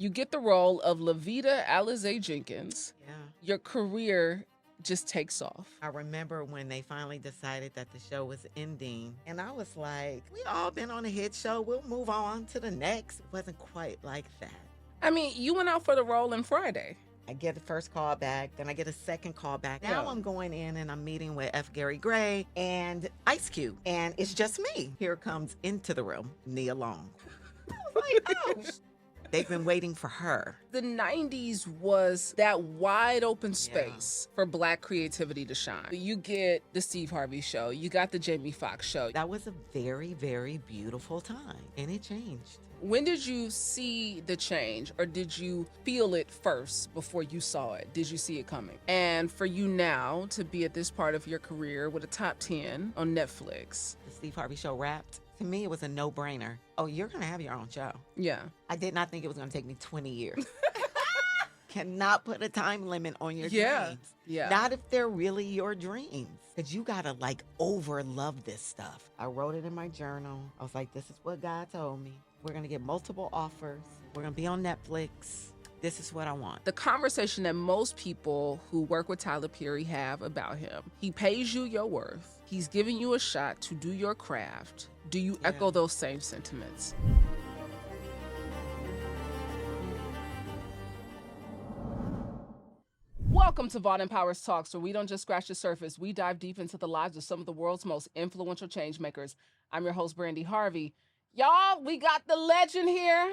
You get the role of LaVita Alizé Jenkins. Yeah. Your career just takes off. I remember when they finally decided that the show was ending, and I was like, we all been on a hit show. We'll move on to the next. It wasn't quite like that. I mean, you went out for the role in Friday. I get the first call back, then I get a second call back. Now Yeah. I'm going in and I'm meeting with F. Gary Gray and Ice Cube, and it's just me. Here comes into the room Nia Long. I was like, oh, they've been waiting for her. The 90s was that wide open space for Black creativity to shine. You get the Steve Harvey Show, you got the Jamie Foxx Show. That was a very, very beautiful time, and it changed. When did you see the change, or did you feel it first before you saw it? Did you see it coming? And for you now to be at this part of your career with a top 10 on Netflix. The Steve Harvey Show wrapped. To me, it was a no-brainer. Oh, you're going to have your own show. Yeah. I did not think it was going to take me 20 years. Cannot put a time limit on your dreams. Yeah. Not if they're really your dreams. Because you got to like over-love this stuff. I wrote it in my journal. I was like, this is what God told me. We're going to get multiple offers. We're going to be on Netflix. This is what I want. The conversation that most people who work with Tyler Perry have about him. He pays you your worth. He's giving you a shot to do your craft. Do you echo those same sentiments? Welcome to Vaughn Powers Talks, where we don't just scratch the surface. We dive deep into the lives of some of the world's most influential change makers. I'm your host, Brandi Harvey. Y'all, we got the legend here.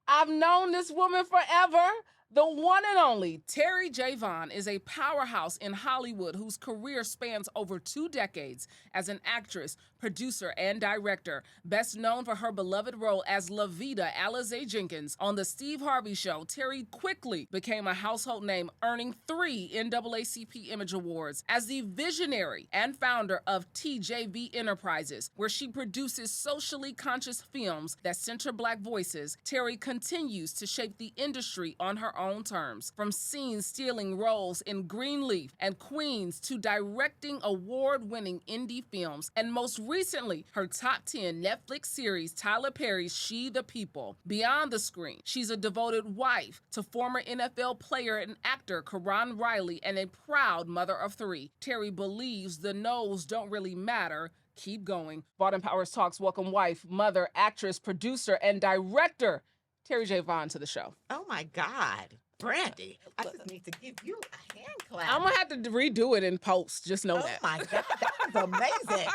I've known this woman forever. The one and only Terri J. Vaughn is a powerhouse in Hollywood whose career spans over 2 decades as an actress, producer, and director. Best known for her beloved role as LaVita Alizé Jenkins on The Steve Harvey Show, Terri quickly became a household name, earning 3 NAACP Image Awards as the visionary and founder of TJV Enterprises, where she produces socially conscious films that center Black voices. Terri continues to shape the industry on her own terms, from scene-stealing roles in Greenleaf and Queens to directing award-winning indie films, and most recently, her top 10 Netflix series, Tyler Perry's She the People. Beyond the screen, she's a devoted wife to former NFL player and actor Karan Riley and a proud mother of 3. Terri believes the no's don't really matter. Keep going. Vaughn Powers Talks welcome wife, mother, actress, producer, and director Terri J. Vaughn to the show. Oh my God. Brandi, I just need to give you a hand clap. I'm going to have to redo it in post. Just know that. Oh my God, that was amazing.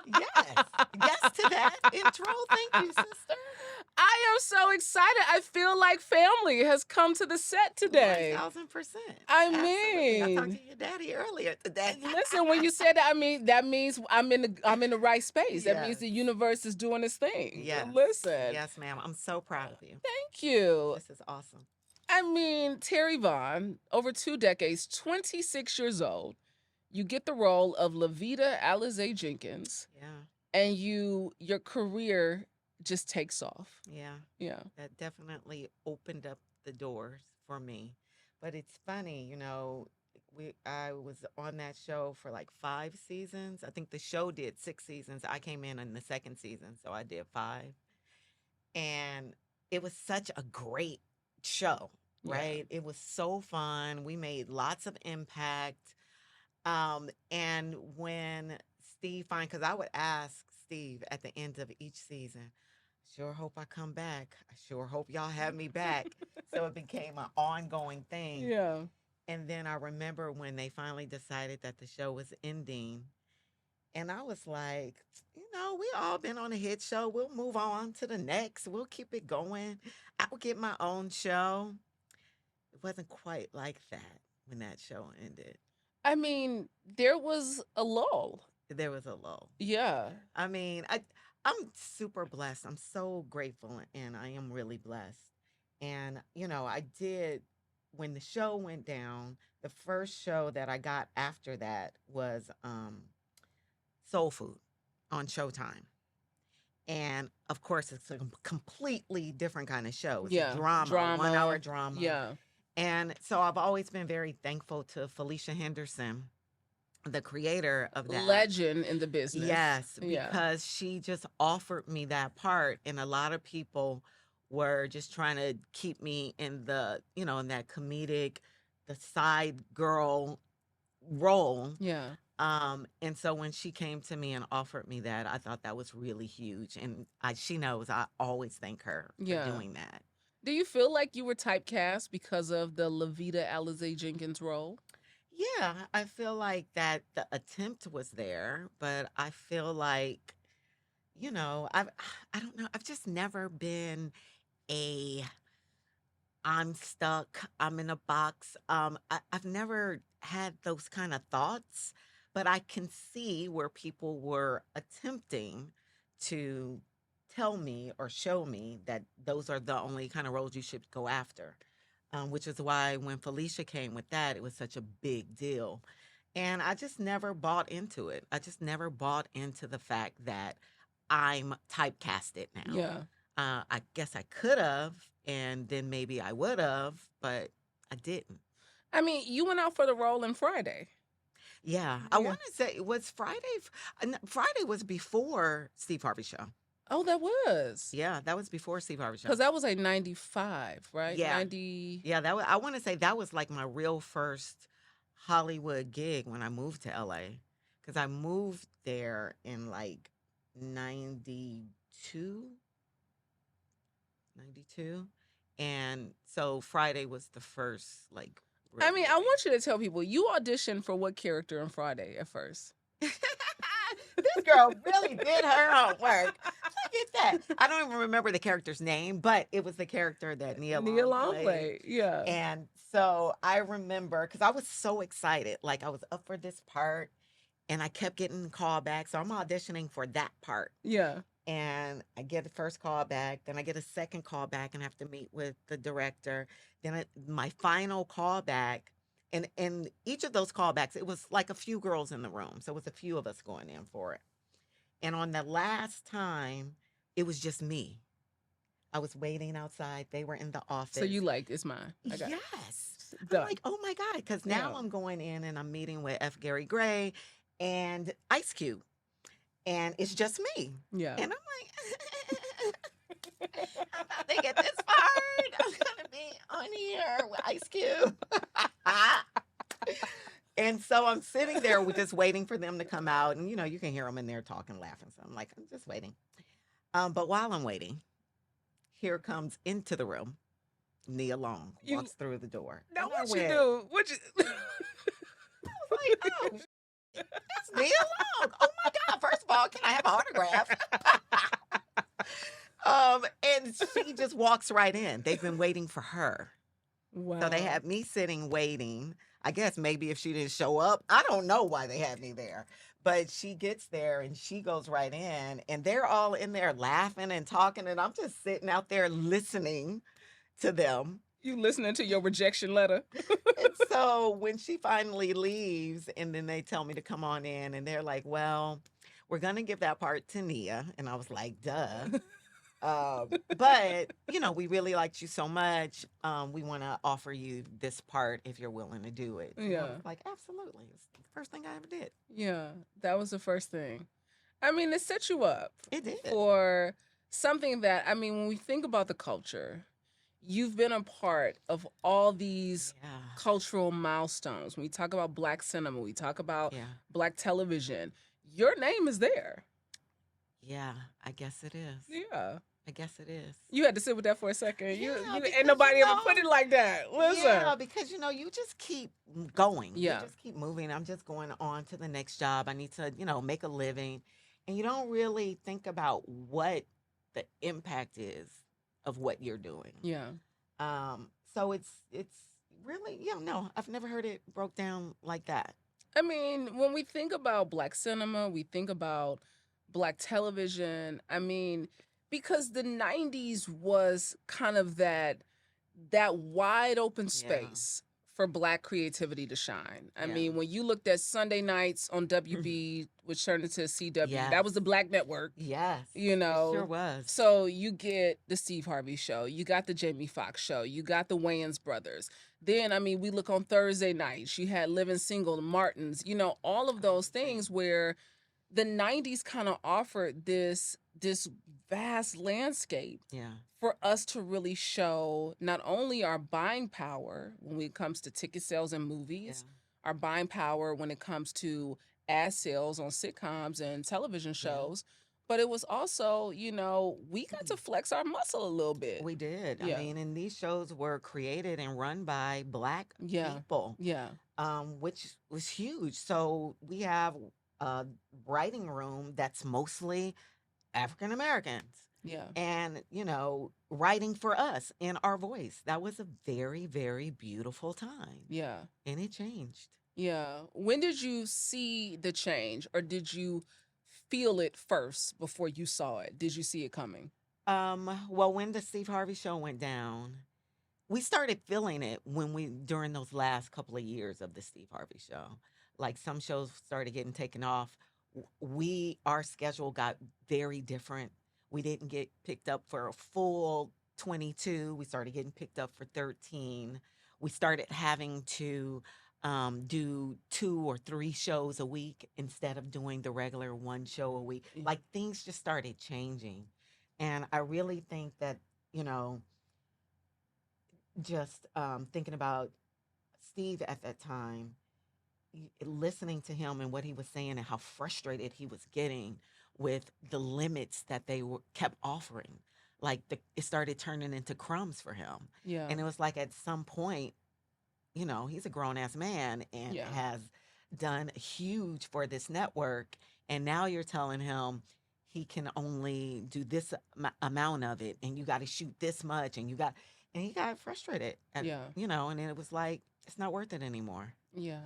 Yes. Yes to that intro. Thank you, sister. I am so excited. I feel like family has come to the set today. 1,000%. I Absolutely. mean, I talked to your daddy earlier today. listen, when you said that, that means I'm in the right space. That means Yes. the universe is doing its thing. Yes. Listen. Yes, ma'am. I'm so proud of you. Thank you. This is awesome. I mean, Terri Vaughn, over 2 decades, 26 years old, you get the role of LaVita Alizé Jenkins. Yeah. And your career just takes off. Yeah. Yeah. That definitely opened up the doors for me. But it's funny, you know, I was on that show for like 5 seasons. I think the show did 6 seasons. I came in the second season, so I did 5. And it was such a great show, right? It was so fun. We made lots of impact. And when Steve because I would ask Steve at the end of each season, sure hope I come back. I sure hope y'all have me back. So it became an ongoing thing. Yeah. And then I remember when they finally decided that the show was ending. And I was like, you know, we all been on a hit show. We'll move on to the next. We'll keep it going. I'll get my own show. It wasn't quite like that when that show ended. I mean, there was a lull. There was a lull. Yeah. I mean, I'm super blessed. I'm so grateful, and I am really blessed. And, you know, I did, when the show went down, the first show that I got after that was Soul Food on Showtime. And, of course, it's a completely different kind of show. It's a drama, 1-hour drama. Yeah. And so I've always been very thankful to Felicia Henderson, the creator of that. Legend in the business. Yes, because she just offered me that part. And a lot of people were just trying to keep me in the, in that comedic, the side girl role. Yeah. And so when she came to me and offered me that, I thought that was really huge. And she knows I always thank her for Yeah. doing that. Do you feel like you were typecast because of the LaVita Alizé Jenkins role? Yeah, I feel like that the attempt was there, but I feel like, I don't know, I've just never been a I'm stuck, I'm in a box. I've never had those kind of thoughts, but I can see where people were attempting to tell me or show me that those are the only kind of roles you should go after. Which is why when Felicia came with that, it was such a big deal. And I just never bought into it. I just never bought into the fact that I'm typecasted now. Yeah. I guess I could have, and then maybe I would have, but I didn't. I mean, you went out for the role in Friday. Yeah, I Yeah. want to say it was Friday. Friday was before Steve Harvey Show. Oh, that was. Yeah, that was before Steve Harvey Show. Because that was like 95, right? Yeah. 90. Yeah, I want to say that was like my real first Hollywood gig when I moved to LA. Because I moved there in like 92. And so Friday was the first like real I mean, I gig. want you to tell people you auditioned for what character on Friday at first? This girl really did her homework. Look at that. I don't even remember the character's name, but it was the character that Nia Long played. Yeah. And so I remember, because I was so excited. Like, I was up for this part, and I kept getting callbacks. So I'm auditioning for that part. Yeah. And I get the first call back, then I get a second call back and have to meet with the director. Then my final call back, and each of those callbacks, it was like a few girls in the room. So it was a few of us going in for it. And on the last time, it was just me. I was waiting outside. They were in the office. So you like, it's mine. I got it. Yes. Done. I'm like, oh my God. Because now Yeah. I'm going in and I'm meeting with F. Gary Gray and Ice Cube. And it's just me. Yeah. And I'm like, I'm about to get this part. I'm going to be on here with Ice Cube. And so I'm sitting there just waiting for them to come out. And, you can hear them in there talking, laughing. So I'm like, I'm just waiting. But while I'm waiting, here comes into the room Nia Long, walks through the door. Now, And I what you went, do? What you... I was like, oh, that's Nia Long. Oh my God. First of all, can I have an autograph? And she just walks right in. They've been waiting for her. Wow. So they had me sitting waiting. I guess maybe if she didn't show up, I don't know why they had me there. But she gets there and she goes right in, and they're all in there laughing and talking, and I'm just sitting out there listening to them. You listening to your rejection letter? And so when she finally leaves, and then they tell me to come on in, and they're like, well, we're going to give that part to Nia. And I was like, duh. But, we really liked you so much. We want to offer you this part if you're willing to do it. And I Yeah. was like, absolutely. It's the first thing I ever did. Yeah, that was the first thing. I mean, it set you up It did. for something that, I mean, when we think about the culture, you've been a part of all these Yeah. cultural milestones. When we talk about Black cinema, we talk about Yeah. Black television, your name is there. Yeah. I guess it is. Yeah. I guess it is. You had to sit with that for a second. You because, ain't nobody ever put it like that. Listen. Yeah, because you just keep going. Yeah. You just keep moving. I'm just going on to the next job. I need to, make a living. And you don't really think about what the impact is of what you're doing. Yeah. So it's really, no, I've never heard it broke down like that. I mean, when we think about Black cinema, we think about Black television. I mean, because the 90s was kind of that wide open space for Black creativity to shine. I mean, when you looked at Sunday nights on WB, which turned into CW, that was the Black network. Yes. It sure was. So you get the Steve Harvey Show, you got the Jamie Foxx Show, you got the Wayans brothers. Then, I mean, we look on Thursday nights, you had Living Single, the Martins, all of those things where the 90s kind of offered this this vast landscape Yeah. for us to really show not only our buying power when it comes to ticket sales and movies, Yeah. our buying power when it comes to ad sales on sitcoms and television Yeah. shows, but it was also, we got to flex our muscle a little bit. We did. I Yeah. mean, and these shows were created and run by Black Yeah. people, Yeah. which was huge. So we have a writing room that's mostly African Americans. Yeah. And, writing for us in our voice. That was a very, very beautiful time. Yeah. And it changed. Yeah. When did you see the change, or did you feel it first before you saw it? Did you see it coming? Well, when the Steve Harvey Show went down, we started feeling it during those last couple of years of the Steve Harvey Show. Like some shows started getting taken off. Our schedule got very different. We didn't get picked up for a full 22. We started getting picked up for 13. We started having to do 2 or 3 shows a week instead of doing the regular 1 show a week. Yeah. Like things just started changing. And I really think that, just thinking about Steve at that time, listening to him and what he was saying and how frustrated he was getting with the limits that they kept offering. Like it started turning into crumbs for him. Yeah. And it was like at some point, he's a grown ass man and Yeah. has done huge for this network. And now you're telling him he can only do this amount of it, and you got to shoot this much, and he got frustrated. Yeah. And it was like, it's not worth it anymore. Yeah.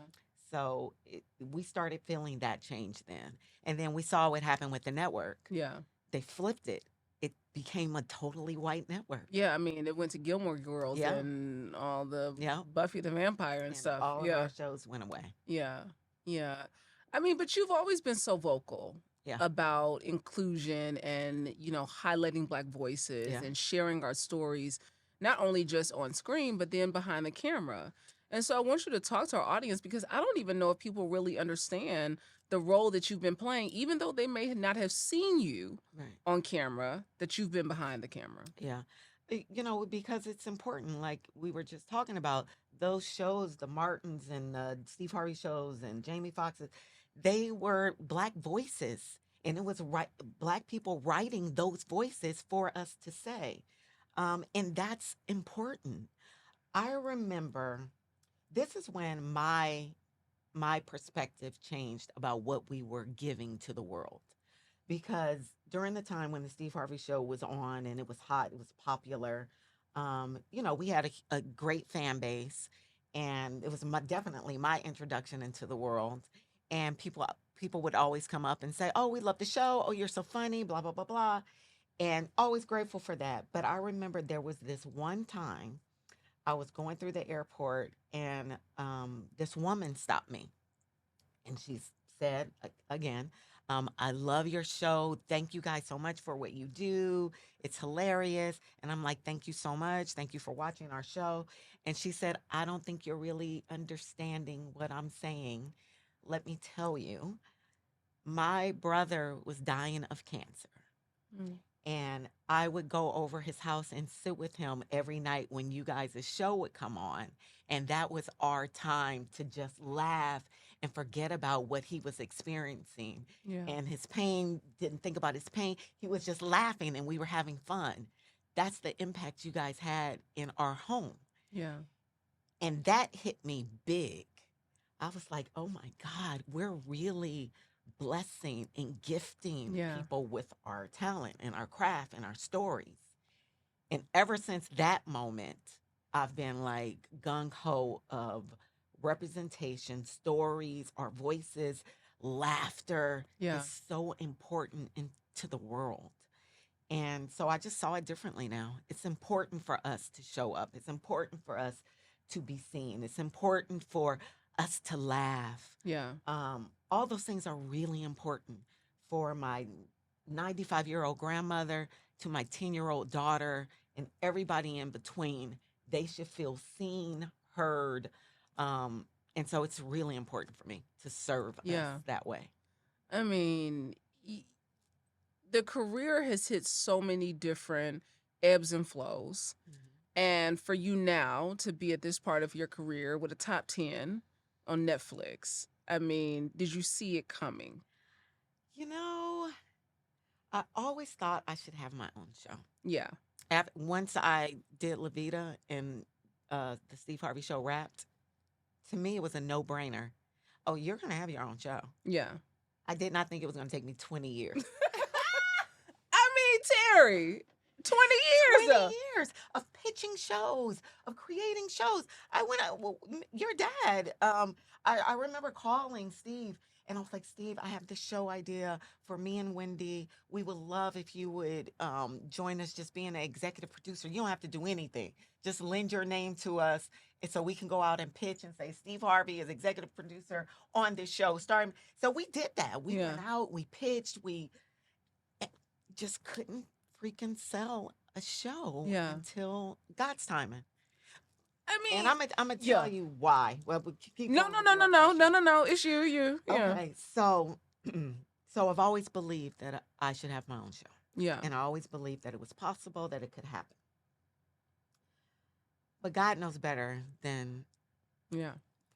So we started feeling that change then. And then we saw what happened with the network. Yeah. They flipped it. It became a totally white network. Yeah, I mean, it went to Gilmore Girls Yeah. and all the Yeah. Buffy the Vampire and stuff. All of Yeah. our shows went away. Yeah. Yeah. I mean, but you've always been so vocal Yeah. about inclusion and, highlighting Black voices Yeah. and sharing our stories, not only just on screen, but then behind the camera. And so I want you to talk to our audience, because I don't even know if people really understand the role that you've been playing, even though they may not have seen you Right. on camera, that you've been behind the camera. Yeah. Because it's important. Like we were just talking about, those shows, the Martins and the Steve Harvey shows and Jamie Foxx's, they were Black voices. And it was Black people writing those voices for us to say. And that's important. I remember this is when my perspective changed about what we were giving to the world. Because during the time when the Steve Harvey Show was on and it was hot, it was popular, we had a great fan base, and it was definitely my introduction into the world. And people would always come up and say, "Oh, we love the show. Oh, you're so funny, blah, blah, blah, blah." And always grateful for that. But I remember there was this one time I was going through the airport, and this woman stopped me. And she said, again, "I love your show. Thank you guys so much for what you do. It's hilarious." And I'm like, "Thank you so much. Thank you for watching our show." And she said, "I don't think you're really understanding what I'm saying. Let me tell you, my brother was dying of cancer. Mm. And I would go over his house and sit with him every night when you guys' show would come on. And that was our time to just laugh and forget about what he was experiencing. Yeah. And his pain, didn't think about his pain. He was just laughing and we were having fun. That's the impact you guys had in our home." Yeah. And that hit me big. I was like, oh my God, we're really blessing and gifting Yeah. people with our talent and our craft and our stories. And ever since that moment, I've been like gung ho of representation, stories, our voices, laughter Yeah. is so important to the world. And so I just saw it differently now. It's important for us to show up. It's important for us to be seen. It's important for us to laugh. Yeah. All those things are really important for my 95-year-old grandmother to my 10-year-old daughter and everybody in between. They should feel seen, heard. And so it's really important for me to serve Yeah. us that way. I mean, the career has hit so many different ebbs and flows. And for you now to be at this part of your career with a top 10 on Netflix, I mean, did you see it coming? You know, I always thought I should have my own show. Yeah. Once I did LaVita and the Steve Harvey Show wrapped, to me, it was a no-brainer. Oh, you're going to have your own show. Yeah. I did not think it was going to take me 20 years. I mean, Terri, 20 years. 20 years of pitching shows, of creating shows. Your dad, I remember calling Steve, and I was like, Steve, I have this show idea for me and Wendy. We would love if you would join us just being an executive producer. You don't have to do anything. Just lend your name to us, and so we can go out and pitch and say, Steve Harvey is executive producer on this show. Starring. So we did that. We went out, we pitched, we just couldn't freaking sell a show until God's timing. I mean, and I'm gonna tell you why. Well, keep no. It's you. Yeah. Okay, so I've always believed that I should have my own show. Yeah. And I always believed that it was possible, that it could happen. But God knows better than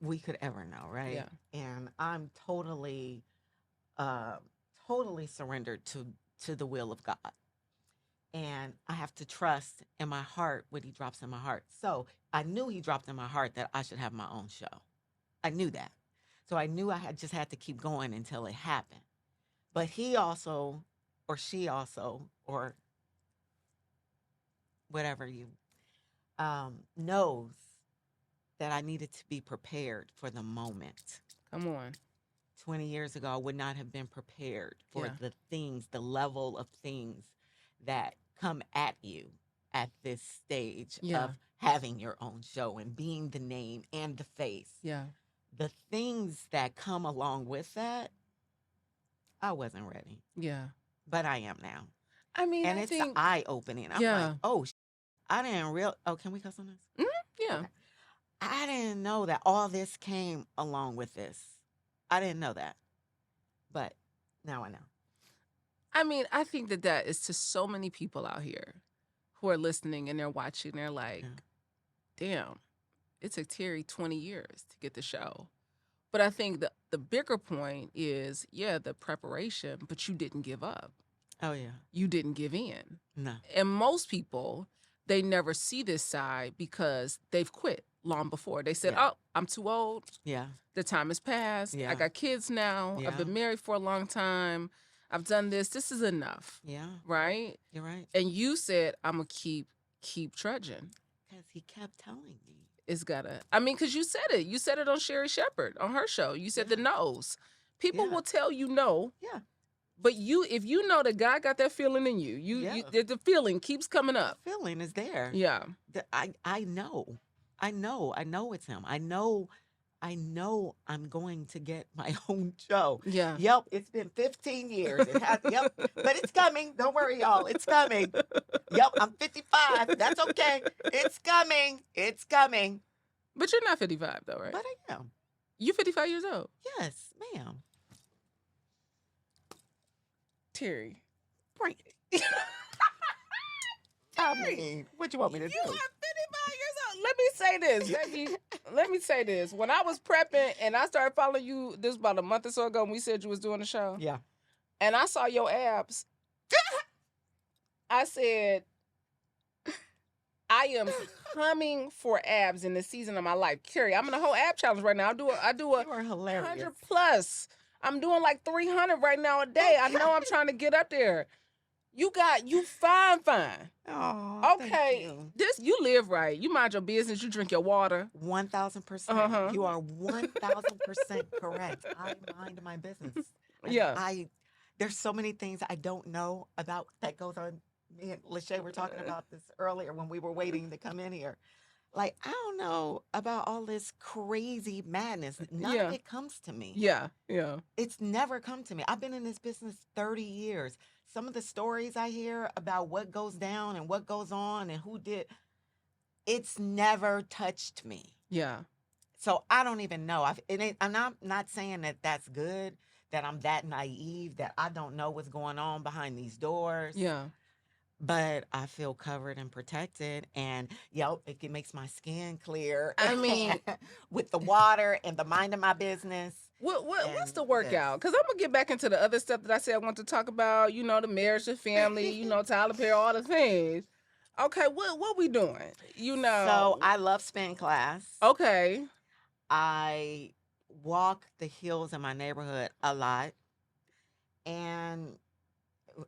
we could ever know, right? Yeah. And I'm totally surrendered to the will of God. And I have to trust in my heart what he drops in my heart. So I knew he dropped in my heart that I should have my own show. I knew that. So I knew I just had to keep going until it happened. But he also, or she also, or whatever you, knows that I needed to be prepared for the moment. Come on. 20 years ago, I would not have been prepared for the level of things that come at you at this stage of having your own show and being the name and the face. Yeah. The things that come along with that, I wasn't ready. Yeah. But I am now. I mean, and it's eye-opening. I'm like, oh, I didn't can we cuss on this? Mm-hmm. Yeah. Okay. I didn't know that all this came along with this. I didn't know that. But now I know. I mean, I think that is to so many people out here who are listening and they're watching. They're like, damn, it took Terri 20 years to get the show. But I think the bigger point is, the preparation, but you didn't give up. Oh, yeah. You didn't give in. No. And most people, they never see this side because they've quit long before. They said, oh, I'm too old. Yeah. The time has passed. Yeah. I got kids now. Yeah. I've been married for a long time. I've done this. This is enough. Yeah. Right? You're right. And you said, I'm going to keep trudging. Because he kept telling me. It's gotta, I mean, because you said it. You said it on Sherry Shepherd, on her show. You said the no's. People will tell you no. Yeah. But if you know that God got that feeling in you, the feeling keeps coming up. The feeling is there. Yeah. I know. I know it's him. I know I'm going to get my own show. Yeah. Yep, it's been 15 years. But it's coming. Don't worry, y'all. It's coming. Yep, I'm 55. That's okay. It's coming. It's coming. But you're not 55 though, right? But I am. You 55 years old? Yes, ma'am. Terri. Bring it. I mean, what you want me to do? You are 55 years old. Let me say this. Let me say this. When I was prepping and I started following you, this was about a month or so ago when we said you was doing the show. Yeah. And I saw your abs. I said, I am coming for abs in this season of my life. Terri, I'm in a whole ab challenge right now. I do a You are hilarious. 100 plus. I'm doing like 300 right now a day. I know I'm trying to get up there. You fine. Oh, okay. You live right. You mind your business. You drink your water. 1,000%. You are 1,000% correct. I mind my business. There's so many things I don't know about that goes on. Me and Lachey were talking about this earlier when we were waiting to come in here. Like, I don't know about all this crazy madness. None of it comes to me. Yeah. It's never come to me. I've been in this business 30 years. Some of the stories I hear about what goes down and what goes on and who did, it's never touched me. Yeah. So I don't even know. I'm not saying that that's good, that I'm that naive that I don't know what's going on behind these doors. Yeah. But I feel covered and protected, and yep, makes my skin clear I mean, with the water and the mind of my business. what's And the this. workout? Because I'm gonna get back into the other stuff that I said I want to talk about. You know, the marriage, the family. You know, Tyler Perry, all the things. Okay, what we doing? You So know. I love spin class. Okay. I walk the hills in my neighborhood a lot, and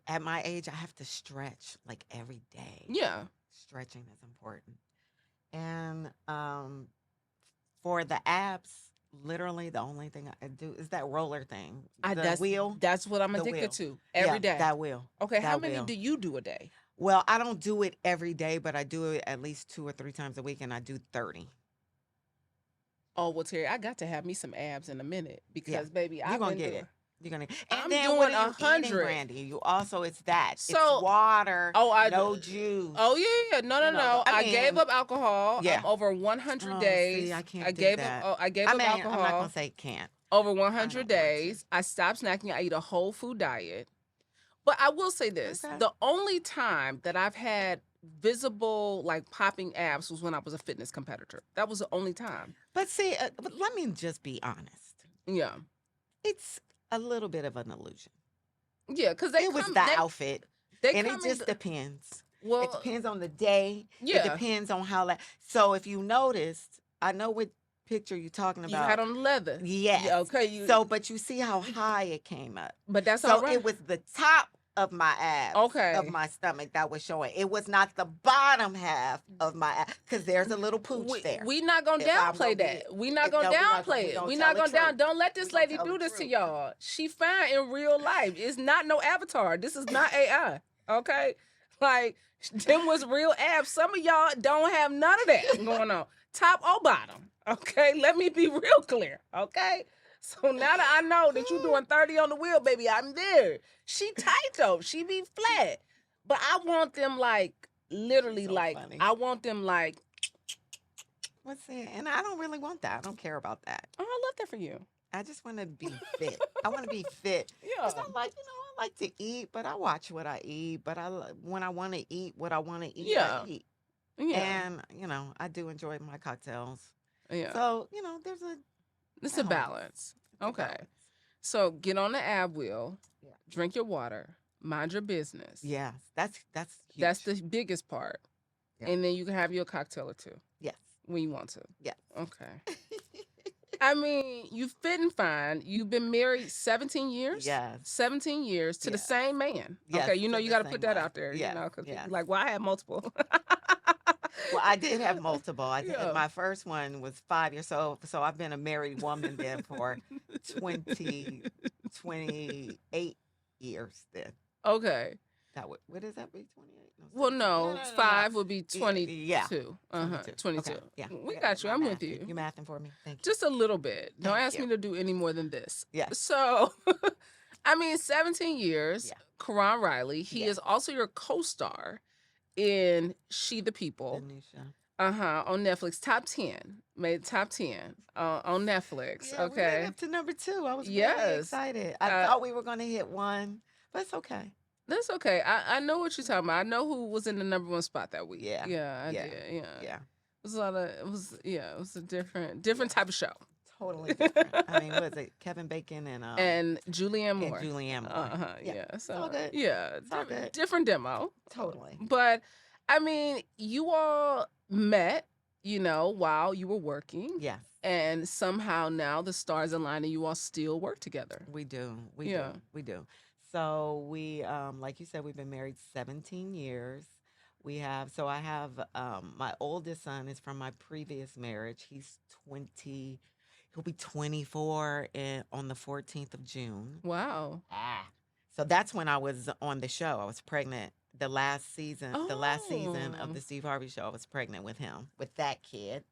at my age, I have to stretch like every day. Yeah. Stretching is important. And for the abs, literally the only thing I do is that roller thing. The wheel. That's what I'm The addicted wheel. to every day. That wheel. Okay, how That many wheel. do you do a day? Well, I don't do it every day, but I do it at least 2 or 3 times a week, and I do 30. Oh well, Terry, I got to have me some abs in a minute because baby, You're I've gonna been get doing. it. You're gonna. I'm And then doing what are you eating, 100. Brandi? You also it's that. So- it's water. Oh, no juice. Oh yeah. No. You know, I I gave mean, up alcohol. yeah. Over 100 Oh, days. see, I can't do gave that. up. I gave I up mean, alcohol. I'm not gonna say can't. Over I 100 don't want days. I stopped snacking. I eat a whole food diet. But I will say this: Okay. the only time that I've had visible like popping abs was when I was a fitness competitor. That was the only time. But see, but let me just be honest. Yeah. It's a little bit of an illusion. Yeah, because It was the outfit, and it just depends. Well, It depends on the day. Yeah. It depends on how. So if you noticed, I know what picture you're talking you about. had on leather. Yes. Yeah, okay. So, but you see how high it came up. But that's So all right. it was the top of my abs, Okay. of my stomach that was showing. It was not the bottom half of my abs because there's a little pooch there. We not gonna If I'm downplay gonna that. be- We not if- gonna no, we're not downplay gonna- we it. gonna We tell not the gonna down. truth. Don't let this We gonna lady tell do the this to truth. y'all. She fine in real life. It's not no avatar. This is not AI. Okay, like them was real abs. Some of y'all don't have none of that going on, top or bottom. Okay, let me be real clear. Okay. So now that I know that you're doing 30 on the wheel, baby, I'm there. She tight though. She be flat. But I want them like literally So like funny. I want them like What's it? And I don't really want that. I don't care about that. oh, I love that for you. I just want to be fit. I want to be fit. Yeah. It's not like, I like to eat, but I watch what I eat. But when I want to eat what I want to eat, Yeah. I eat. Yeah. And, I do enjoy my cocktails. Yeah. So, there's It's a balance. it's a Okay. balance. So get on the ab wheel, Yeah. drink your water, mind your business. Yes, that's huge. That's the biggest part. Yeah. And then you can have your cocktail or two Yes. when you want to. Yes. Okay. I mean, you fit and fine. You've been married 17 years? Yes. 17 years to the Yes. same man. Yes, Okay, you know to you the got to same put that one. out there, Yes, because yes. people like, well, I have multiple. Well, I did have multiple. Yeah. My first one was 5 years old. So I've been a married woman then for 28 years then. Okay. What is that be? 28? Well, 17. no, No. 5 would be Yeah, 22. yeah. 22. Okay, yeah. We I got you. my I'm with math. you. You mathing for me? Thank you. Just a little bit. Don't Thank ask you. me to do any more than this. Yes. So, I mean, 17 years. Yeah. Karan Riley. He Yes. is also your co-star in She the People. The new show. On Netflix. Top 10. Made top 10 on Netflix. Yeah, we made okay. it up to number 2. I was really Yes. excited. I thought we were going to hit 1, but it's okay. That's okay. I know what you're talking about. I know who was in the number 1 spot that week. Yeah. Yeah, I Yeah. did. Yeah. Yeah, It was it was a different type of show. totally different. I mean, was it Kevin Bacon And Julianne Moore. and Julianne Moore? Yeah. So all good. yeah, It's all good. different demo. Totally. But I mean, you all met, while you were working, Yes, and somehow now the stars align and you all still work together. we do. Yeah. We do. So we, like you said, we've been married 17 years. I have, my oldest son is from my previous marriage. He's 20, he'll be 24 on the 14th of June. Wow. So that's when I was on the show. I was pregnant the last season of Oh. the Steve Harvey Show. I was pregnant with him, with that kid,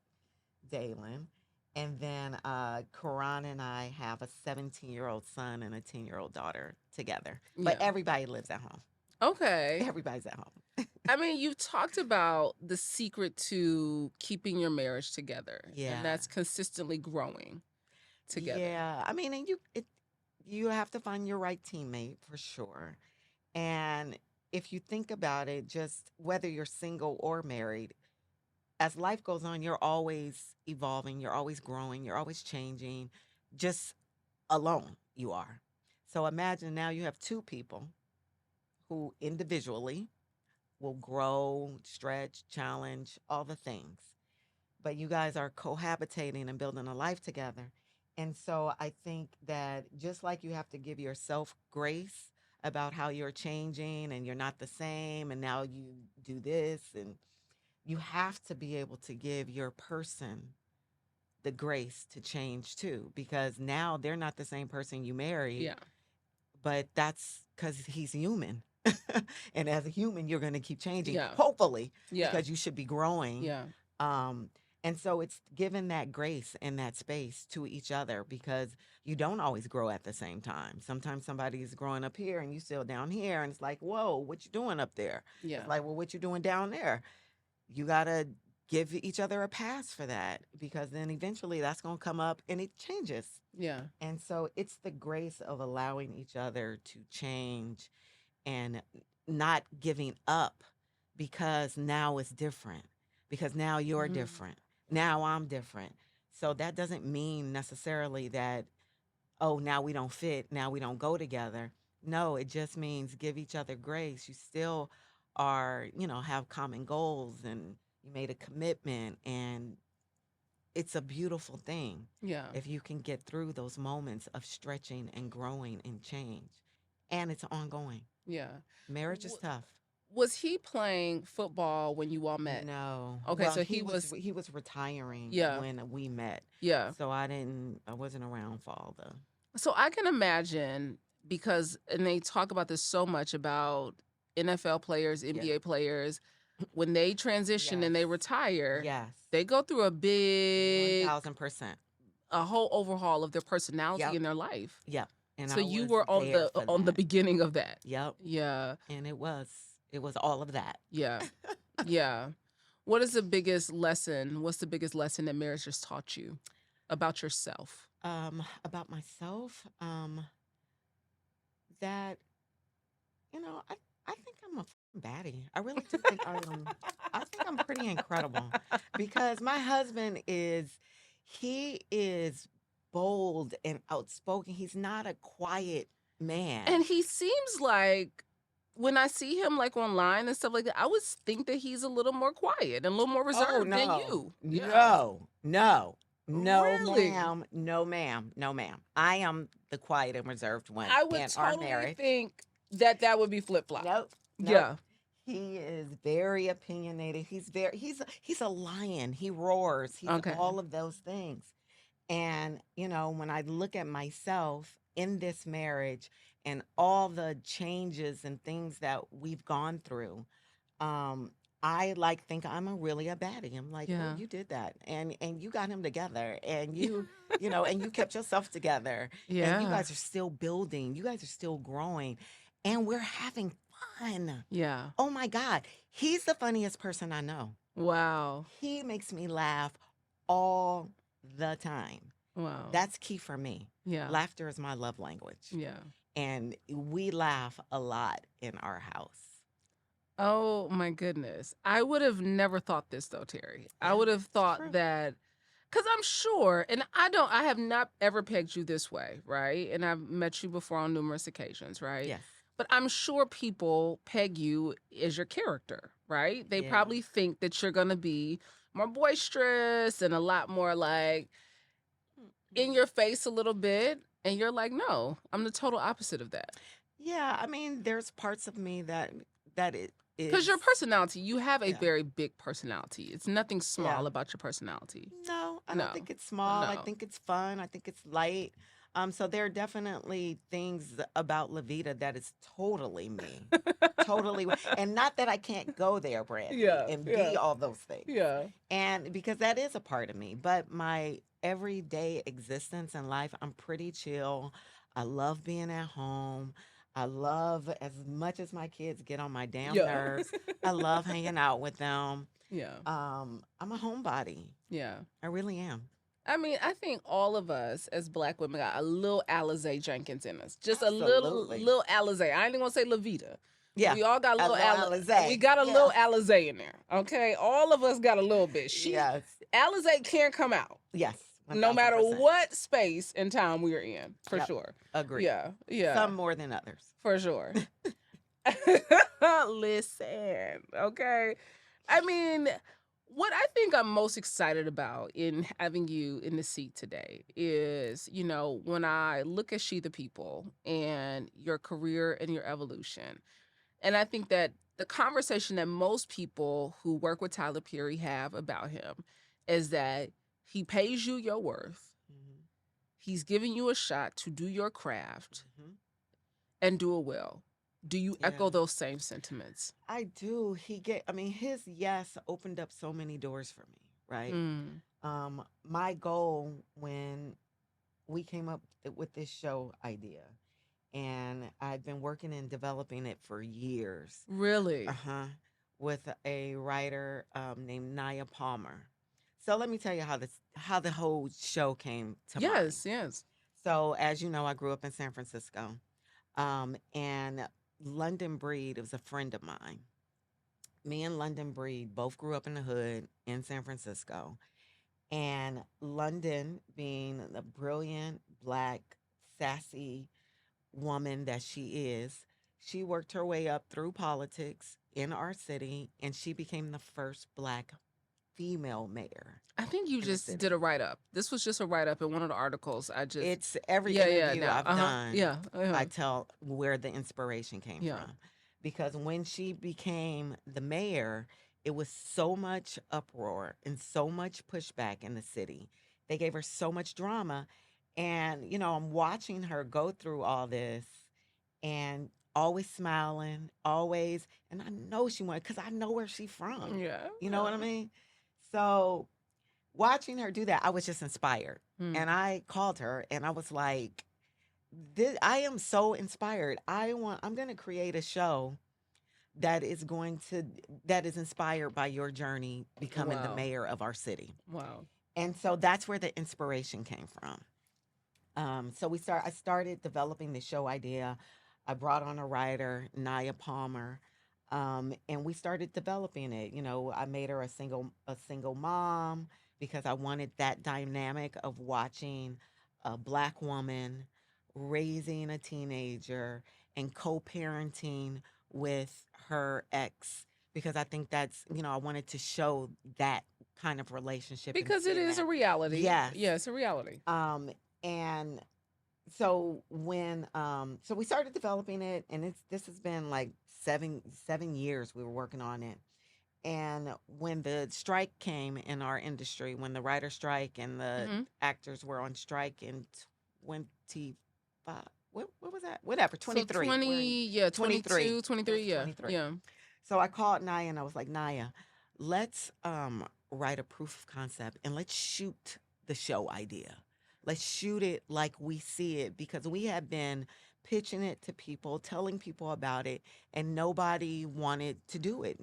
Dalen. And then Karan and I have a 17-year-old son and a 10-year-old daughter together. But Yeah. everybody lives at home. Okay. Everybody's at home. I mean, you've talked about the secret to keeping your marriage together. Yeah. And that's consistently growing together. Yeah. I mean, and you have to find your right teammate for sure. And if you think about it, just whether you're single or married, as life goes on, you're always evolving, you're always growing, you're always changing. Just alone, you are. So imagine now you have two people who individually will grow, stretch, challenge, all the things. But you guys are cohabitating and building a life together. And so I think that just like you have to give yourself grace about how you're changing and you're not the same, and now you do this, and you have to be able to give your person the grace to change too, because now they're not the same person you married, Yeah. but that's because he's human. And as a human, you're going to keep changing, Yeah. hopefully, Yeah. because you should be growing. Yeah. Um, and so it's given that grace and that space to each other because you don't always grow at the same time. Sometimes somebody's growing up here and you still down here, and it's like, whoa, what you doing up there? Yeah. It's like, well, what you doing down there? You gotta give each other a pass for that because then eventually that's gonna come up and it changes. Yeah. And so it's the grace of allowing each other to change and not giving up because now it's different, because now you're Mhm. different. Now I'm different. So that doesn't mean necessarily that, oh, now we don't fit, now we don't go together. No, it just means give each other grace. You still are, have common goals and you made a commitment, and it's a beautiful thing Yeah. if you can get through those moments of stretching and growing and change. And it's ongoing. Yeah. Marriage is tough. Was he playing football when you all met? No. Okay, Well, so he was. he was retiring Yeah. when we met. Yeah. So I wasn't around for all the. So I can imagine because, and they talk about this so much about NFL players, NBA players, when they transition and they Yes. retire, Yes. they go through a big, 1000%. a whole overhaul of their personality Yep. in their life. Yep. And So I you was were on there for the that. beginning of that. Yep. Yeah. And it was all of that. Yeah. Yeah. What is the biggest lesson? What's the biggest lesson that marriage has taught you about yourself? About myself, that I think I'm a baddie. I really do think I think I'm pretty incredible because my husband he is bold and outspoken. He's not a quiet man. And he seems like when I see him like online and stuff like that, I would think that he's a little more quiet and a little more reserved than you. Yeah. No, Really? ma'am. No, ma'am. No, ma'am. I am the quiet and reserved one I would in our totally marriage. think that would be flip flop. Nope. Yeah. He is very opinionated. He's a lion. He roars. He's Okay. all of those things. And, when I look at myself in this marriage and all the changes and things that we've gone through, I think I'm really a baddie. I'm like, Yeah. oh, you did that, and you got him together, and you and you kept yourself together, and you Yeah. guys are still building, you guys are still growing, and we're having fun. Yeah. Oh my God, he's the funniest person I know. Wow. He makes me laugh all the time. Wow. That's key for me. Yeah. Laughter is my love language, Yeah. and we laugh a lot in our house. Oh my goodness. I would have never thought this though, Terri. I Yeah, would have thought true. that because I'm sure, and I have not ever pegged you this way, right? And I've met you before on numerous occasions, right? Yes. But I'm sure people peg you as your character, right? They Yeah. probably think that you're going to be more boisterous and a lot more like in your face a little bit. And you're like, no, I'm the total opposite of that. Yeah, I mean, there's parts of me that it is. Because your personality, you have a Yeah. very big personality. It's nothing small Yeah. about your personality. No, I No. don't think it's small. I No. think it's fun. I think it's light. So there are definitely things about LaVita that is totally me. Totally. And not that I can't go there, Brandi, Yeah, and yeah. be all those things. Yeah. And because that is a part of me. But my everyday existence in life, I'm pretty chill. I love being at home. I love, as much as my kids get on my damn Yeah. nerves, I love hanging out with them. Yeah. I'm a homebody. Yeah. I really am. I mean, I think all of us as Black women got a little Alizé Jenkins in us. Just a Absolutely. little Alizé. I ain't even gonna say LaVita. Yeah. We all got a A little little Alizé. We got a Yeah. little Alizé in there. Okay, all of us got a little bit. Yes. Alizé can't come out. Yes. No matter 1000%. what space and time we're in, for Yep. sure. Agree. Yeah. Some more than others. For sure. Listen, okay. I mean, what I think I'm most excited about in having you in the seat today is, when I look at She the People and your career and your evolution. And I think that the conversation that most people who work with Tyler Perry have about him is that he pays you your worth. Mm-hmm. He's giving you a shot to do your craft Mm-hmm. and do it well. Do you echo those same sentiments? I do. His yes opened up so many doors for me, right? My goal when we came up with this show idea, and I'd been working and developing it for years. Really? With a writer named Naya Palmer. So let me tell you how the whole show came to mind. Yes. So as you know, I grew up in San Francisco, and London Breed was a friend of mine. Me and London Breed both grew up in the hood in San Francisco. And London, being the brilliant, Black, sassy woman that she is, she worked her way up through politics in our city, and she became the first Black female mayor. I think you just did a write-up. This was just a write-up in one of the articles. It's every interview I've done. Yeah. I tell where the inspiration came from. Because when she became the mayor, it was so much uproar and so much pushback in the city. They gave her so much drama. And, I'm watching her go through all this and always smiling, always. And I know she wanted, because I know where she's from. Yeah. You know what I mean? So watching her do that, I was just inspired. And I called her and I was like, I am so inspired. I'm going to create a show that is inspired by your journey becoming the mayor of our city. Wow. And so that's where the inspiration came from. So I started developing the show idea. I brought on a writer, Naya Palmer, and we started developing it. I made her a single mom because I wanted that dynamic of watching a Black woman raising a teenager and co-parenting with her ex, because I think that's, I wanted to show that kind of relationship. Because it is a reality. Yes. Yeah, it's a reality. And so when so we started developing it, and this has been like 7 years we were working on it. And when the strike came in our industry, when the writer strike and the actors were on strike in 25, what was that? Whatever, 23. So 23, 23, yeah. 23. Yeah. So I called Naya and I was like, Naya, let's write a proof of concept and let's shoot the show idea. Let's shoot it like we see it, because we have been pitching it to people, telling people about it, and nobody wanted to do it.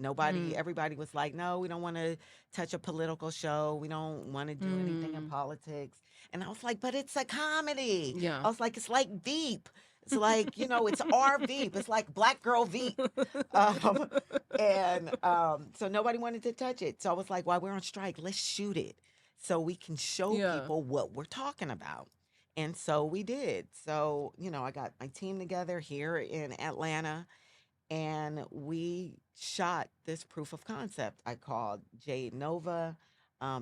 Everybody was like, no, we don't want to touch a political show. We don't want to do anything in politics. And I was like, but it's a comedy. Yeah. I was like, it's like Veep. It's like, it's our Veep. It's like Black Girl Veep. So nobody wanted to touch it. So I was like, while we're on strike, let's shoot it so we can show people what we're talking about. And so we did. So, I got my team together here in Atlanta, and we shot this proof of concept. I called Jade Nova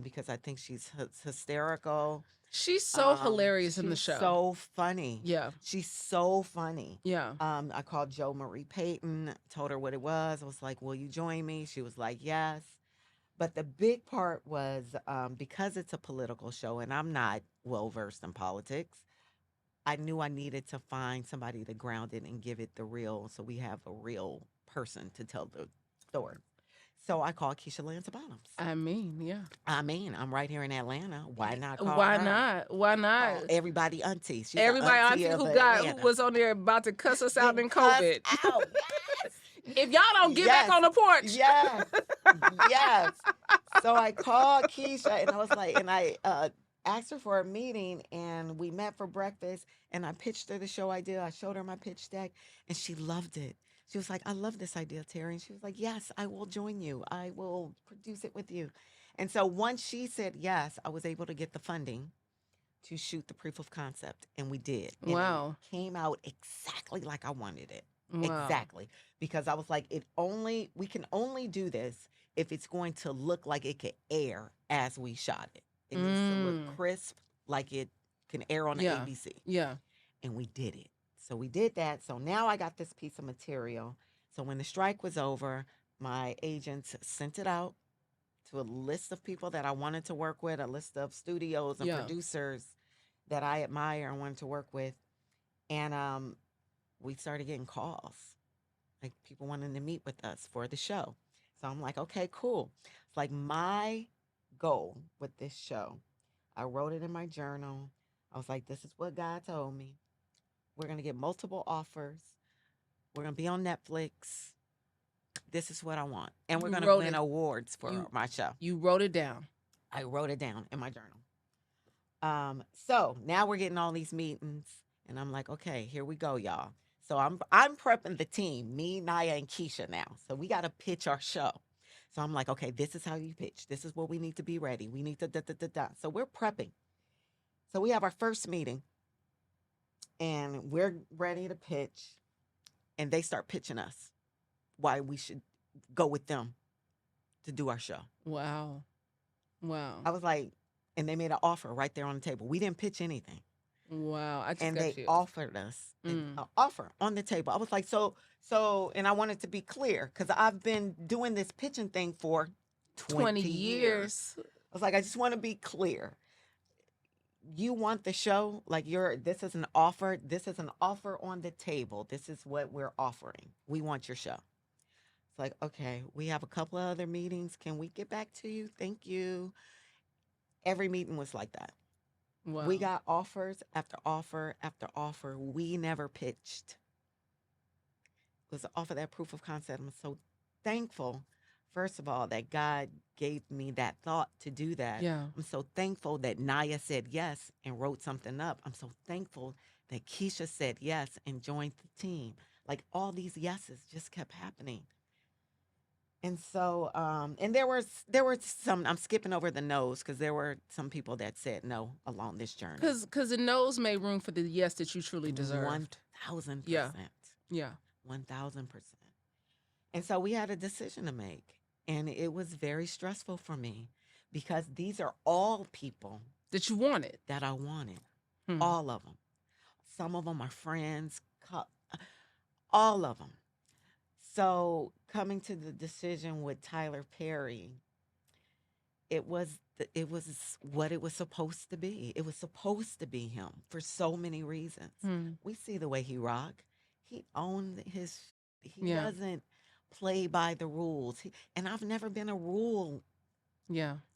because I think she's hysterical. She's so hilarious in the show. So funny. Yeah. She's so funny. Yeah. I called Jo Marie Payton, told her what it was. I was like, will you join me? She was like, yes. But the big part was because it's a political show and I'm not well-versed in politics, I knew I needed to find somebody to ground it and give it the real, so we have a real person to tell the story. So I called Keisha Lance Bottoms. I'm right here in Atlanta. Why not call her? Why not? Call everybody auntie. She's everybody auntie who was on there about to cuss us out in COVID. Out. Yes. If y'all don't get back on the porch. Yes. So I called Keisha and I was like, and I asked her for a meeting, and we met for breakfast, and I pitched her the show idea. I showed her my pitch deck, and she loved it. She was like, I love this idea, Terry. And she was like, yes, I will join you. I will produce it with you. And so once she said yes, I was able to get the funding to shoot the proof of concept, and we did. And it Wow. came out exactly like I wanted it. Wow. Exactly. Because I was like, we can only do this if it's going to look like it could air as we shot it. It needs to look crisp, like it can air on the Yeah. ABC. Yeah. And we did it. So we did that. So now I got this piece of material. So when the strike was over, my agents sent it out to a list of people that I wanted to work with, a list of studios and Yeah. producers that I admire and wanted to work with. And we started getting calls, like people wanting to meet with us for the show. So I'm like, okay, cool. It's like my goal with this show. I wrote it in my journal. I was like, this is what God told me. We're going to get multiple offers. We're going to be on Netflix. This is what I want. And we're You going to wrote win it. awards for my show. You wrote it down. I wrote it down in my journal. So now we're getting all these meetings, and I'm like, okay, here we go, y'all. So I'm prepping the team, me, Naya, and Keisha now. So we got to pitch our show. So I'm like, okay, this is how you pitch. This is what we need to be ready. We need to da. So we're prepping. So we have our first meeting, and we're ready to pitch, and they start pitching us why we should go with them to do our show. Wow. Wow. I was like, and they made an offer right there on the table. We didn't pitch anything. Wow. I just And got they chills. offered us an offer on the table. I was like, so, and I wanted to be clear because I've been doing this pitching thing for 20 years. I was like, I just want to be clear. You want the show, like this is an offer. This is an offer on the table. This is what we're offering. We want your show. It's like, okay, we have a couple of other meetings. Can we get back to you? Thank you. Every meeting was like that. Wow. We got offers after offer after offer. We never pitched. It was off of that proof of concept. I'm so thankful, first of all, that God gave me that thought to do that. Yeah. I'm so thankful that Naya said yes and wrote something up. I'm so thankful that Keisha said yes and joined the team. Like all these yeses just kept happening. And so, and there were some, I'm skipping over the no's because there were some people that said no along this journey. Because the no's made room for the yes that you truly deserved. 1,000%. Yeah. 1,000%. And so we had a decision to make. And it was very stressful for me because these are all people That you wanted. that I wanted. All of them. Some of them are friends. All of them. So coming to the decision with Tyler Perry, it was what it was supposed to be. It was supposed to be him for so many reasons. We see the way he rock. He owned his. He doesn't play by the rules. And I've never been a rule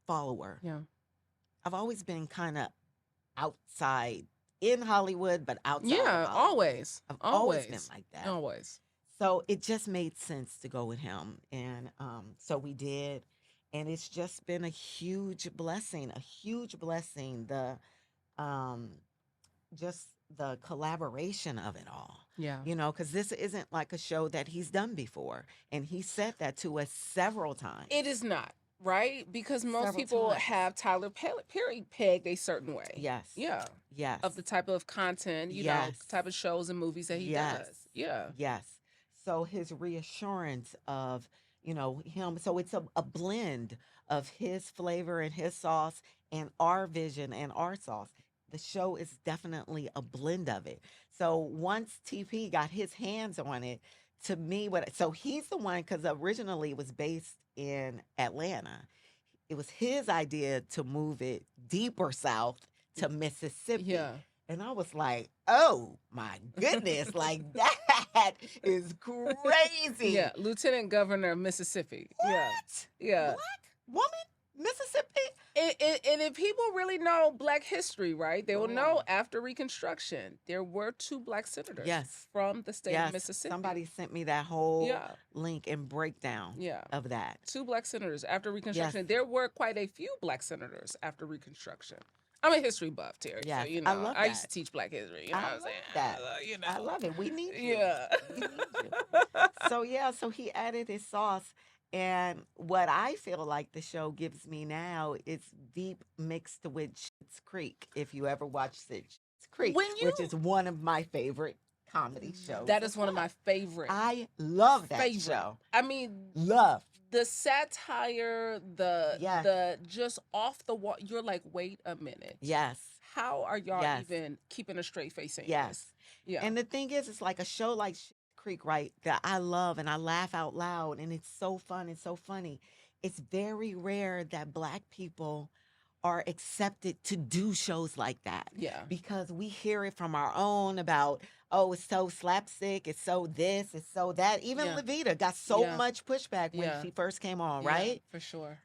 follower. Yeah. I've always been kind of outside in Hollywood, but outside. Yeah, of Hollywood. always. I've always been like that. Always. So it just made sense to go with him. And so we did. And it's just been a huge blessing, The just the collaboration of it all. Yeah. You know, because this isn't like a show that he's done before. And he said that to us several times. It is not, right? Because most Several people times. have Tyler Perry pegged a certain way. Yes. Yeah. Yes. Of the type of content, you know, type of shows and movies that he does. Yeah. Yes. So his reassurance of, you know, him. So it's a blend of his flavor and his sauce and our vision and our sauce. The show is definitely a blend of it. So once TP got his hands on it, to me, so he's the one, because originally it was based in Atlanta. It was his idea to move it deeper south to Mississippi. Yeah. And I was like, oh my goodness, like that is crazy. Yeah, Lieutenant Governor of Mississippi. What? Yeah. Black woman, Mississippi? And if people really know Black history, right, they will know after Reconstruction, there were 2 Black senators from the state of Mississippi. Somebody sent me that whole link and breakdown of that. 2 Black senators after Reconstruction. There were quite a few Black senators after Reconstruction. I'm a history buff, Terry. So, Yes, you I know, love I used to that. teach Black history. You know I what I'm love saying? that. You I know. love it. We need you. Yeah. We need you. So yeah, so he added his sauce. And what I feel like the show gives me now is deep mixed with Schitt's Creek. If you ever watched Schitt's Creek, When which you is one of my favorite comedy shows That is as one of my well. favorite. I love that Favorite. show. I mean, Love. the satire, Yes. the just off the wall. You're like, wait a minute. Yes. How are y'all Yes. even keeping a straight face saying Yes. this? Yeah. And the thing is, it's like a show like Schitt's Creek, right? That I love and I laugh out loud, and it's so fun and so funny. It's very rare that Black people are accepted to do shows like that Yeah. because we hear it from our own about, oh, it's so slapstick, it's so this, it's so that. Even Yeah. LaVita got so Yeah. much pushback when Yeah. she first came on, Yeah, right? for sure.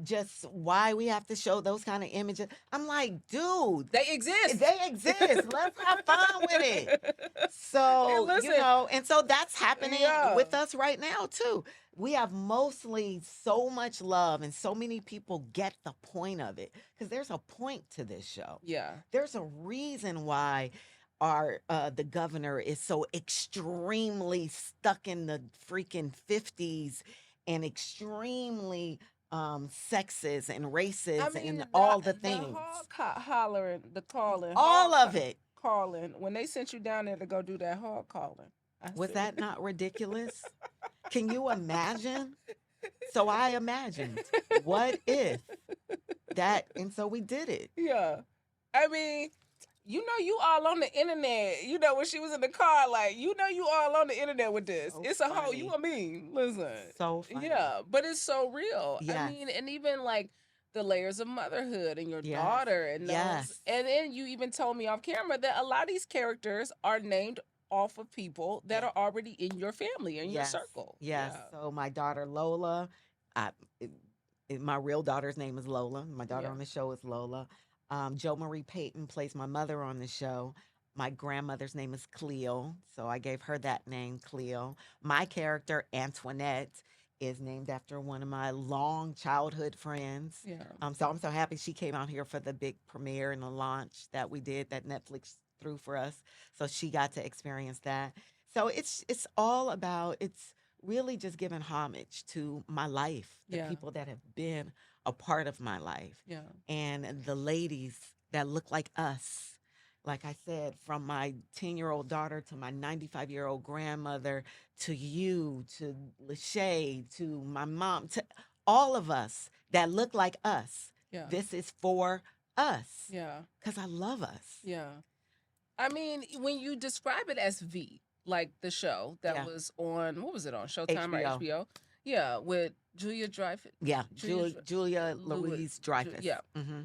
Just why we have to show those kind of images. I'm like, dude, They exist. they exist. Let's have fun with it. So, listen. and so that's happening Yeah. with us right now too. We have mostly so much love and so many people get the point of it because there's a point to this show. Yeah. There's a reason why our the governor is so extremely stuck in the freaking 50s and extremely sexist and racist and all the things. Hollering, the calling. All of it. Calling. When they sent you down there to go do that hog calling. Was that not ridiculous? Can you imagine? So I imagined, what if that, and so we did it. Yeah. I mean, you know, you all on the internet. You know, when she was in the car, like, you know, you all on the internet with this. So it's a whole, funny. you know what I mean? Listen. So funny. Yeah, but it's so real. I Yes. mean, and even like the layers of motherhood and your Yes. daughter and those, Yes. and then you even told me off camera that a lot of these characters are named off of people that Yeah. are already in your family, in your Yes. circle. Yes. Yeah. So my daughter Lola, my real daughter's name is Lola. My daughter Yeah. on the show is Lola. Jo Marie Payton plays my mother on the show. My grandmother's name is Cleo, so I gave her that name, Cleo. My character, Antoinette, is named after one of my long childhood friends. Yeah. So I'm so happy she came out here for the big premiere and the launch that we did that Netflix threw for us. So she got to experience that. So it's all about, it's really just giving homage to my life, the Yeah. people that have been a part of my life, Yeah. and the ladies that look like us. Like I said, from my 10-year-old daughter to my 95-year-old grandmother, to you, to Lachey, to my mom, to all of us that look like us. Yeah. This is for us. Yeah. Because I love us. Yeah. I mean, when you describe it as V, like the show that Yeah. was on, what was it on, Showtime or HBO. HBO? Yeah, with Julia Dreyfus. Yeah, Julia Julia Louis- Louise Dreyfus. yeah. Mm-hmm.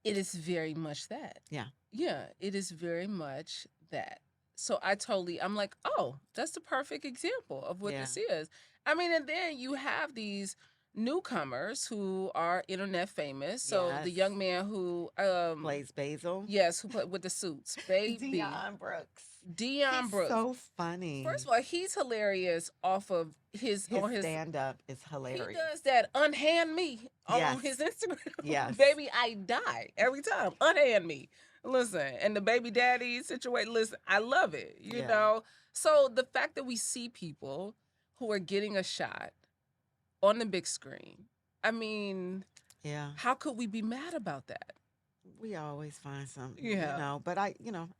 It is very much that. Yeah. Yeah, it is very much that. So I'm like, oh, that's the perfect example of what Yeah. this is. I mean, and then you have these newcomers who are internet famous. So the Yes. young man who Plays Basil. yes, who played with the suits, baby Dion Brooks. Dion He's Brooks. so funny. First of all, he's hilarious off of his on his stand-up is he hilarious. does that unhand me on Yes. his Instagram. Yes. Baby, I die every time. Unhand me. Listen, and the baby daddy situation, listen, I love it, you Yeah. know? So the fact that we see people who are getting a shot on the big screen, I mean, Yeah. how could we be mad about that? We always find something, Yeah. but I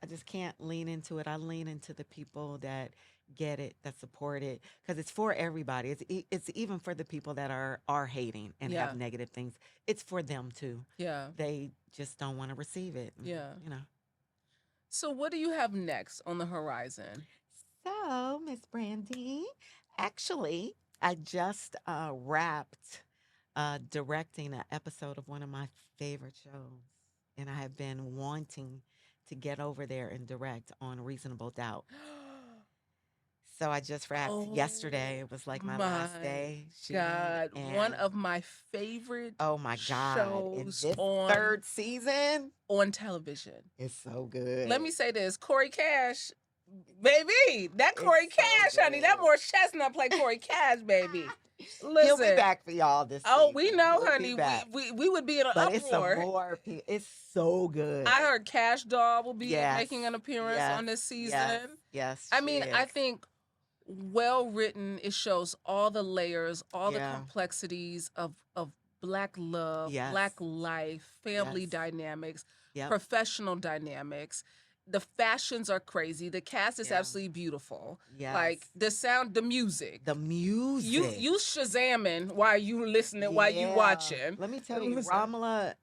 just can't lean into it. I lean into the people that get it, that support it, because it's for everybody. It's even for the people that are hating and Yeah. have negative things. It's for them too. Yeah. They just don't want to receive it. Yeah. You know. So what do you have next on the horizon? So, Miss Brandi, actually, I just wrapped directing an episode of one of my favorite shows. And I have been wanting to get over there and direct on Reasonable Doubt. So I just wrapped yesterday. It was like my last day. God, one of my favorite oh my God, and shows this on third season on television. is so good. Let me say this, Corey Cash, Baby, that Corey It's so Cash, honey. That good. Morris Chestnut play Corey Cash, baby. He'll be Listen. back for y'all this Oh, season. we know, He'll be honey. back. We would be in an But it's some uproar. more people. It's so good. I heard Cash Doll will be Yes. making an appearance Yes. on this season. Yes. Yes. I she mean, I is. think well written, it shows all the layers, all the Yeah. complexities of Black love, Yes. Black life, family Yes. dynamics, Yep. professional dynamics. The fashions are crazy. The cast is Yeah. absolutely beautiful. Yes. Like the sound, the music. The music. You Shazamming while you listening, while you Yeah. watching. Let me tell you, Listen. Ramala,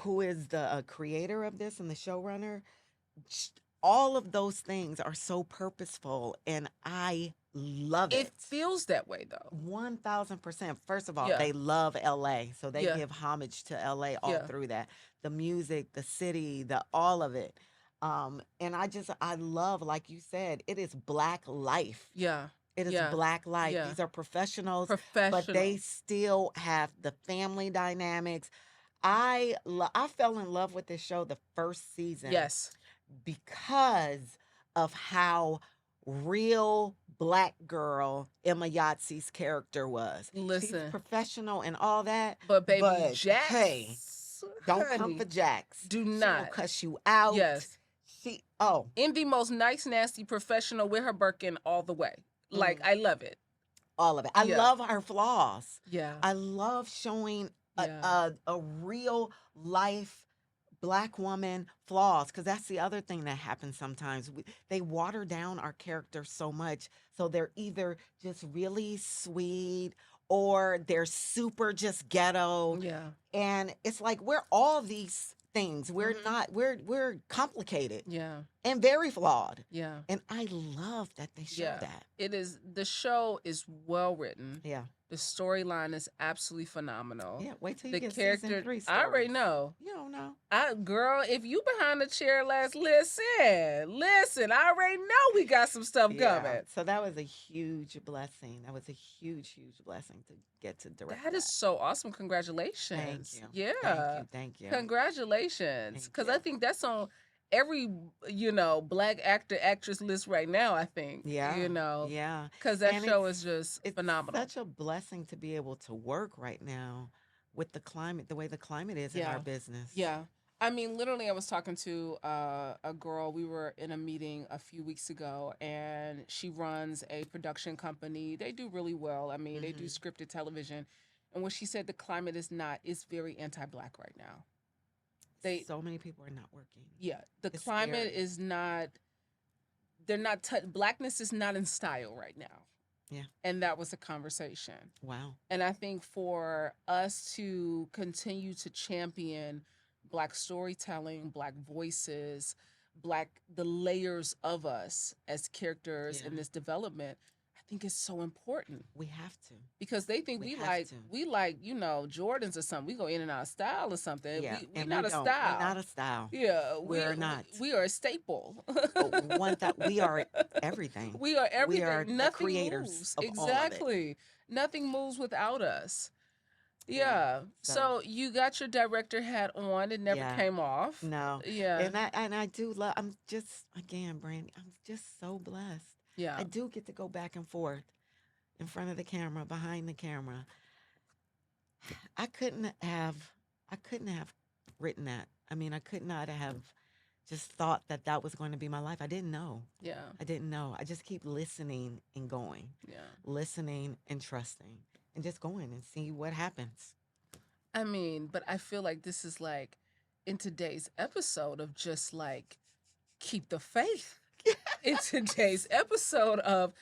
who is the creator of this and the showrunner, all of those things are so purposeful, and I love it. It feels that way though. 1000%. First of all, Yeah. they love LA, so they Yeah. give homage to LA all Yeah. through that. The music, the city, the all of it. And I love, like you said, it is Black life. Yeah. It is Yeah. Black life. Yeah. These are professionals, Professional. but they still have the family dynamics. I fell in love with this show the first season. Yes. Because of how real Black girl Emma Yahtzee's character was. Listen. She's professional and all that. But baby, but, Jax, hey, don't come honey, for Jax. do She will not. cuss you out. Yes. In the most nice, nasty professional with her Birkin all the way. Like, I love it. all of it. I Yeah. love her flaws. Yeah. I love showing Yeah. a real life Black woman flaws, because that's the other thing that happens sometimes. They water down our characters so much, so they're either just really sweet or they're super just ghetto. Yeah. And it's like we're all these things. We're Mhm. not. We're complicated Yeah. and very flawed. Yeah. And I love that they show Yeah. that. It is, the show is well written. Yeah. The storyline is absolutely phenomenal. Yeah. Wait till you The get character, season 3 I already stories. know. You don't know. Girl, if you behind the chair, listen. I already know we got some stuff coming. So that was a huge blessing. That was a huge, huge blessing to get to direct. That is so awesome. Congratulations. Thank you. Yeah. Thank you. Congratulations. Thank Because you. I think that's on every, Black actor, actress list right now, I think. Yeah. Yeah. Yeah. Because that And show is just It's phenomenal. such a blessing to be able to work right now with the climate, the way the climate is in Yeah. our business. Yeah. I mean, literally, I was talking to a girl. We were in a meeting a few weeks ago, and she runs a production company. They do really well. I mean, they do Mhm. scripted television. And what she said, the climate is very anti-Black right now. So many people are not working. Yeah, the It's climate scary. is not. They're not. Blackness is not in style right now. Yeah. And that was a conversation. Wow. And I think for us to continue to champion Black storytelling, Black voices, the layers of us as characters in Yeah. this development, I think is so important, We have to. because they think We we have like to. Jordans or something. We go in and out of style or something. Yeah. We're and not we a don't. style. We're not a style. Yeah, We're not. We are a staple. We are everything. We are everything. are the Nothing creators moves. of all of it. Exactly. Nothing moves without us. Yeah. So you got your director hat on. It never Yeah. came off. No. Yeah. And I do love. I'm just, again, Brandi, I'm just so blessed. Yeah. I do get to go back and forth in front of the camera, behind the camera. I couldn't have written that. I mean, I could not have just thought that was going to be my life. I didn't know. Yeah. I didn't know. I just keep listening and going, Yeah. listening and trusting, and just going and see what happens. I mean, but I feel like this is like in today's episode of just like keep the faith. In today's episode of,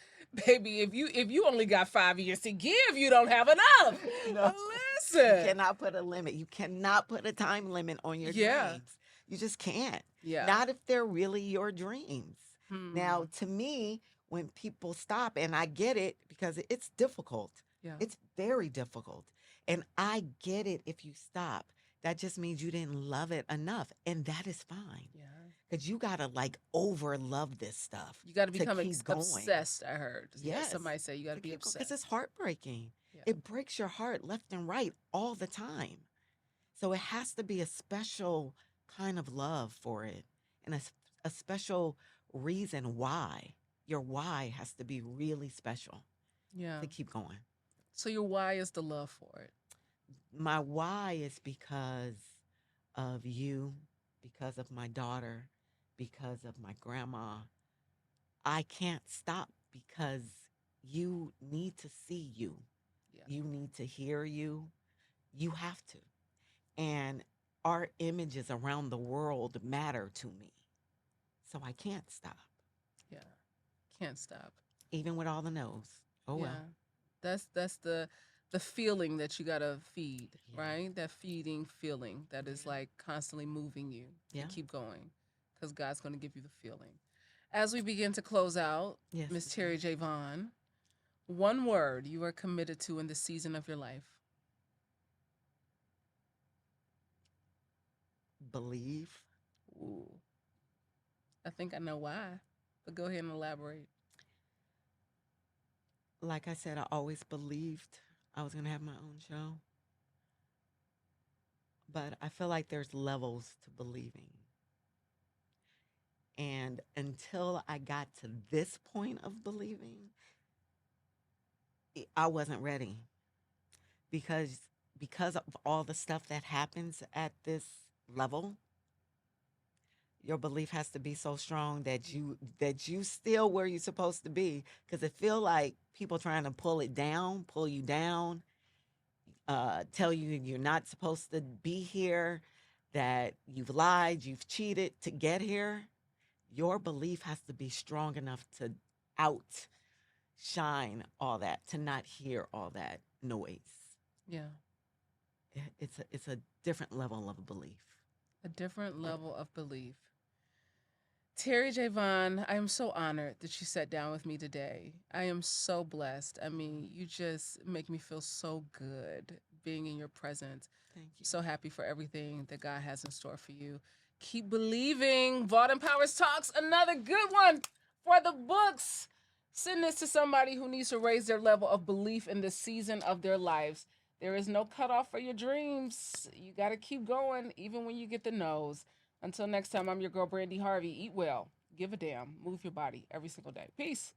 baby, if you only got 5 years to give, you don't have enough. No. Listen. You cannot put a limit. You cannot put a time limit on your Yeah. dreams. You just can't. Yeah. Not if they're really your dreams. Hmm. Now, to me, when people stop, and I get it because it's difficult. Yeah. It's very difficult. And I get it if you stop. That just means you didn't love it enough. And that is fine. Yeah. Because you got to over love this stuff. You got to become keep going. obsessed, I heard. Yeah, Yes. somebody say you got to be Because obsessed. it's heartbreaking. Yeah. It breaks your heart left and right all the time. So it has to be a special kind of love for it, and a special reason why. Your why has to be really special Yeah. to keep going. So your why is the love for it. My why is because of you, because of my daughter, because of my grandma. I can't stop because you need to see you. Yeah. You need to hear you. You have to. And our images around the world matter to me. So I can't stop, Yeah. Can't stop. even with all the no's. Oh, Yeah. well. That's the feeling that you gotta feed, Yeah. right? That feeding feeling that is Yeah. like constantly moving you to Yeah. keep going, because God's gonna give you the feeling. As we begin to close out, Yes. Miss Terri J. Vaughn, one word you are committed to in the season of your life. Believe. Ooh, I think I know why, but go ahead and elaborate. Like I said, I always believed I was going to have my own show. But I feel like there's levels to believing. And until I got to this point of believing, I wasn't ready because of all the stuff that happens at this level. Your belief has to be so strong that you still where you're supposed to be, because it feel like people trying to pull you down, tell you you're not supposed to be here, that you've lied, you've cheated to get here. Your belief has to be strong enough to outshine all that, to not hear all that noise. Yeah, It's a different level of belief. a different level of belief. Terri J. Vaughn, I am so honored that you sat down with me today. I am so blessed. I mean, you just make me feel so good being in your presence. Thank you. So happy for everything that God has in store for you. Keep believing. Vaughn Powers Talks, another good one for the books. Send this to somebody who needs to raise their level of belief in this season of their lives. There is no cutoff for your dreams. You got to keep going, even when you get the no's. Until next time, I'm your girl, Brandi Harvey. Eat well, give a damn, move your body every single day. Peace.